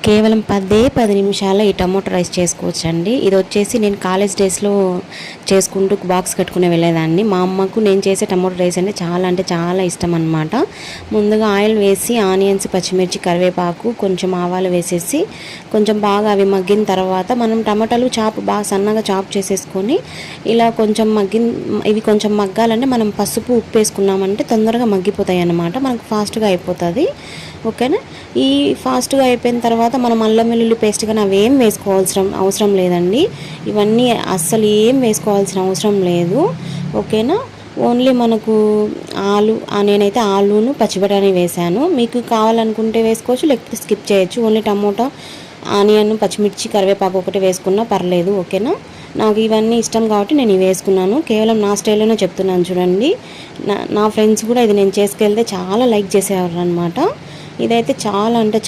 కేవలం 10 నిమిషాల్లో ఈ టమోటో రైస్ చేసుకోవచ్చండి. ఇది వచ్చేసి నేను కాలేజ్ డేస్‌లో చేసుకుంటూ బాక్స్ కట్టుకుని వెళ్ళేదాన్ని. మా అమ్మకు నేను చేసే టమోటో రైస్ అంటే చాలా ఇష్టం అనమాట. ముందుగా ఆయిల్ వేసి ఆనియన్స్, పచ్చిమిర్చి, కరివేపాకు, కొంచెం ఆవాలు వేసేసి కొంచెం బాగా అవి మగ్గిన తర్వాత మనం టమాటాలు బాగా సన్నగా చాప్ చేసేసుకొని ఇలా ఇవి కొంచెం మగ్గాలంటే మనం పసుపు, ఉప్పు వేసుకున్నామంటే తొందరగా మగ్గిపోతాయి అన్నమాట. మనకు ఫాస్ట్‌గా అయిపోతుంది. ఓకేనా. ఈ ఫాస్ట్గా అయిపోయిన తర్వాత మనం అల్లం వెల్లుల్లి పేస్ట్ కానీ అవి ఏం అవసరం లేదండి. ఇవన్నీ అస్సలు ఏం వేసుకోవాల్సిన అవసరం లేదు. ఓకేనా. ఓన్లీ మనకు నేనైతే ఆలును పచ్చిబఠానీ వేశాను. మీకు కావాలనుకుంటే వేసుకోవచ్చు, లేకపోతే స్కిప్ చేయొచ్చు. ఓన్లీ టమోటా, ఆనియన్, పచ్చిమిర్చి, కరివేపాకు ఒకటి వేసుకున్నా పర్లేదు. ఓకేనా. నాకు ఇవన్నీ ఇష్టం కాబట్టి నేను ఇవి వేసుకున్నాను. కేవలం నా స్టైల్లోనే చెప్తున్నాను చూడండి. నా ఫ్రెండ్స్ కూడా ఇది నేను చేసుకెళ్తే చాలా లైక్ చేసేవారు అనమాట. ఇదైతే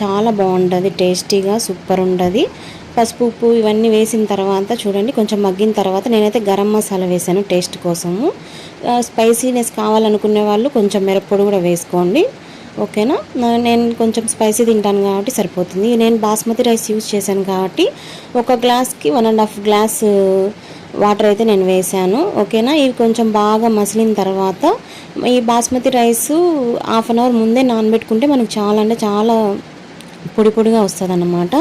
చాలా బాగుంటుంది, టేస్టీగా సూపర్ ఉంటుంది. పసుపు, ఉప్పు ఇవన్నీ వేసిన తర్వాత చూడండి కొంచెం మగ్గిన తర్వాత నేనైతే గరం మసాలా వేసాను టేస్ట్ కోసము. స్పైసీనెస్ కావాలనుకునే వాళ్ళు కొంచెం మిరప్పొడి కూడా వేసుకోండి. ఓకేనా. నేను కొంచెం స్పైసీ తింటాను కాబట్టి సరిపోతుంది. నేను బాస్మతి రైస్ యూజ్ చేశాను కాబట్టి ఒక గ్లాస్కి 1.5 గ్లాస్ వాటర్ అయితే నేను వేసాను. ఓకేనా. ఇవి కొంచెం బాగా మసిలిన తర్వాత ఈ basmati rice half an hour ముందే నానబెట్టుకుంటే మనకు చాలా పొడిగా వస్తుంది అన్నమాట.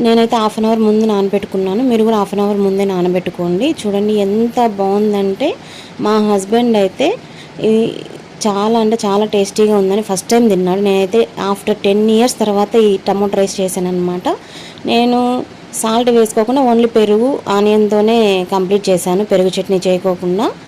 నేనైతే హాఫ్ అన్ అవర్ ముందు నానబెట్టుకున్నాను. మీరు కూడా హాఫ్ అన్ అవర్ ముందే నానబెట్టుకోండి. చూడండి ఎంత బాగుందంటే మా హస్బెండ్ అయితే చాలా టేస్టీగా ఉందని ఫస్ట్ టైం తిన్నాడు. నేనైతే ఆఫ్టర్ 10 years తర్వాత ఈ టమోటో రైస్ చేశాను అనమాట. నేను సాల్ట్ వేసుకోకుండా ఓన్లీ పెరుగు, ఆనియన్తోనే కంప్లీట్ చేశాను, పెరుగు చట్నీ చేయకోకుండా.